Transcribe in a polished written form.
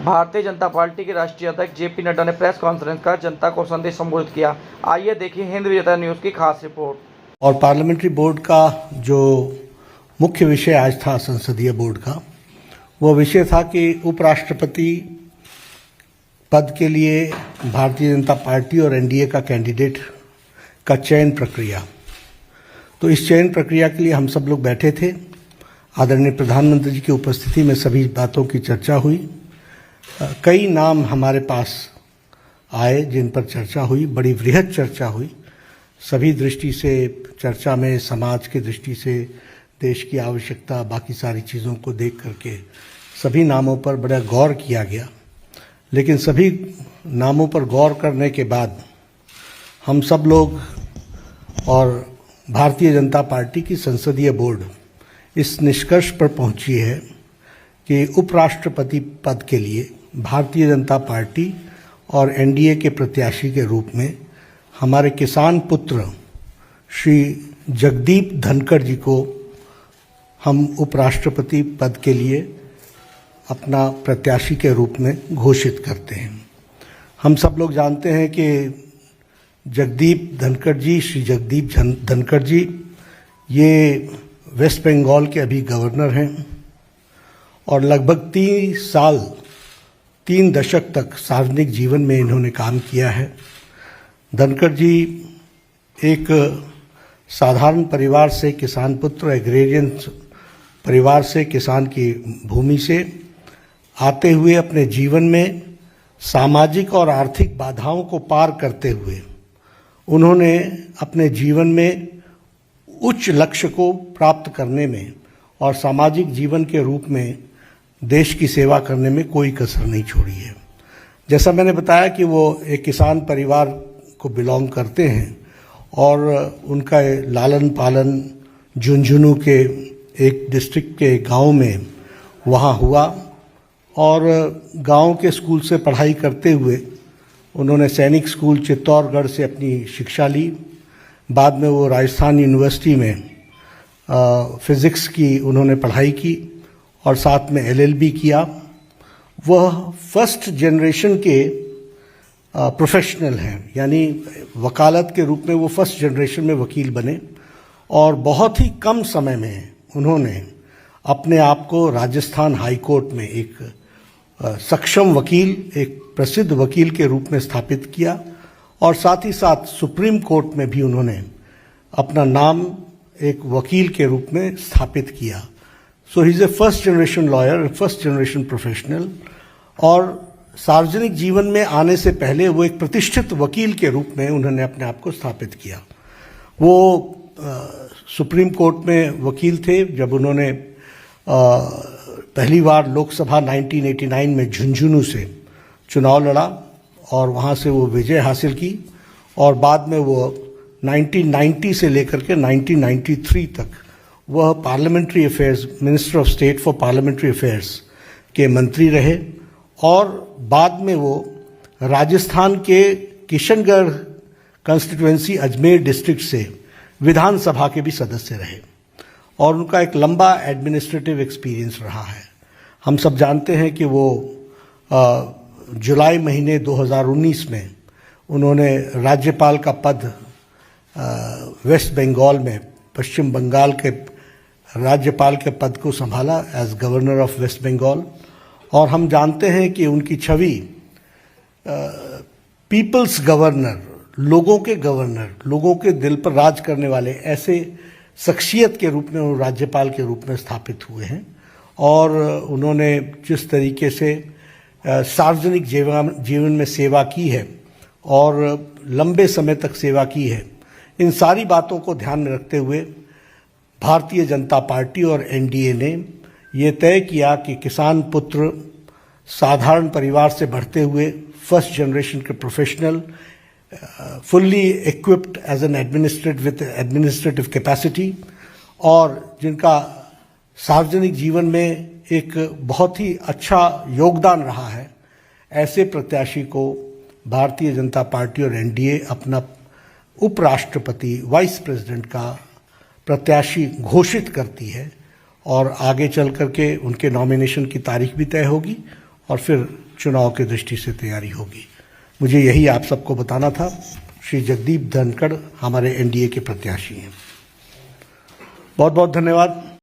Bharatiya Janata party के राष्ट्रीय अध्यक्ष जेपी नड्डा ने प्रेस कॉन्फ्रेंस कर जनता को संदेश संबोधित किया। आइए देखिए हिंद विजेता न्यूज की खास रिपोर्ट। और पार्लियामेंट्री बोर्ड का जो मुख्य विषय आज था संसदीय बोर्ड का, वो विषय था कि उपराष्ट्रपति पद के लिए भारतीय जनता पार्टी और एनडीए का कैंडिडेट का चयन प्रक्रिया। तो इस चयन प्रक्रिया के लिए हम सब लोग बैठे थे। आदरणीय प्रधानमंत्री जी की उपस्थिति में सभी बातों की चर्चा हुई। कई नाम हमारे पास आए जिन पर चर्चा हुई, बड़ी वृहद चर्चा हुई। सभी दृष्टि से चर्चा में समाज की दृष्टि से, देश की आवश्यकता, बाकी सारी चीज़ों को देख करके सभी नामों पर बड़ा गौर किया गया। लेकिन सभी नामों पर गौर करने के बाद हम सब लोग और भारतीय जनता पार्टी की संसदीय बोर्ड इस निष्कर्ष पर पहुंची है कि उपराष्ट्रपति पद के लिए भारतीय जनता पार्टी और एनडीए के प्रत्याशी के रूप में हमारे किसान पुत्र श्री जगदीप धनखड़ जी को हम उपराष्ट्रपति पद के लिए अपना प्रत्याशी के रूप में घोषित करते हैं। हम सब लोग जानते हैं कि जगदीप धनखड़ जी, श्री जगदीप धनखड़ जी, ये वेस्ट बंगाल के अभी गवर्नर हैं और लगभग 3 दशक तक सार्वजनिक जीवन में इन्होंने काम किया है। धनखड़ जी एक साधारण परिवार से, किसान पुत्र, एग्रेरियन परिवार से, किसान की भूमि से आते हुए अपने जीवन में सामाजिक और आर्थिक बाधाओं को पार करते हुए उन्होंने अपने जीवन में उच्च लक्ष्य को प्राप्त करने में और सामाजिक जीवन के रूप में देश की सेवा करने में कोई कसर नहीं छोड़ी है। जैसा मैंने बताया कि वो एक किसान परिवार को बिलोंग करते हैं और उनका लालन पालन झुंझुनू के एक डिस्ट्रिक्ट के गांव में वहाँ हुआ और गांव के स्कूल से पढ़ाई करते हुए उन्होंने सैनिक स्कूल चित्तौड़गढ़ से अपनी शिक्षा ली। बाद में वो राजस्थान यूनिवर्सिटी में फिज़िक्स की उन्होंने पढ़ाई की और साथ में एलएलबी किया। वह फर्स्ट जनरेशन के प्रोफेशनल हैं, यानी वकालत के रूप में वो फर्स्ट जनरेशन में वकील बने और बहुत ही कम समय में उन्होंने अपने आप को राजस्थान हाई कोर्ट में एक सक्षम वकील, एक प्रसिद्ध वकील के रूप में स्थापित किया और साथ ही साथ सुप्रीम कोर्ट में भी उन्होंने अपना नाम एक वकील के रूप में स्थापित किया। So he is a first generation lawyer, first generation professional. और सार्वजनिक जीवन में आने से पहले वो एक प्रतिष्ठित वकील के रूप में उन्होंने अपने आप को स्थापित किया। वो सुप्रीम कोर्ट में वकील थे जब उन्होंने पहली बार लोकसभा 1989 में झुंझुनू से चुनाव लड़ा और वहाँ से वो विजय हासिल की और बाद में वो 1990 से लेकर के 1993 तक वह parliamentary affairs, minister of state for parliamentary affairs के मंत्री रहे और बाद में वो राजस्थान के किशनगढ़ कंस्टिट्यूएंसी अजमेर डिस्ट्रिक्ट से विधानसभा के भी सदस्य रहे और उनका एक लंबा एडमिनिस्ट्रेटिव एक्सपीरियंस रहा है। हम सब जानते हैं कि वो जुलाई महीने 2019 में उन्होंने राज्यपाल का पद वेस्ट बंगाल में, पश्चिम बंगाल के राज्यपाल के पद को संभाला as governor of West Bengal. और हम जानते हैं कि उनकी छवि पीपल्स गवर्नर, लोगों के गवर्नर, लोगों के दिल पर राज करने वाले ऐसे शख्सियत के रूप में वो राज्यपाल के रूप में स्थापित हुए हैं और उन्होंने जिस तरीके से सार्वजनिक जीवन में सेवा की है और लंबे समय तक सेवा की है, इन सारी बातों को ध्यान में रखते हुए भारतीय जनता पार्टी और एनडीए ने ये तय किया कि किसान पुत्र, साधारण परिवार से बढ़ते हुए फर्स्ट जनरेशन के professional, fully equipped as an administrative capacity और जिनका सार्वजनिक जीवन में एक बहुत ही अच्छा योगदान रहा है, ऐसे प्रत्याशी को भारतीय जनता पार्टी और एनडीए अपना उपराष्ट्रपति, वाइस प्रेसिडेंट का प्रत्याशी घोषित करती है और आगे चल करके उनके नॉमिनेशन की तारीख भी तय होगी और फिर चुनाव की दृष्टि से तैयारी होगी। मुझे यही आप सबको बताना था। श्री जगदीप धनखड़ हमारे एनडीए के प्रत्याशी हैं। बहुत बहुत धन्यवाद।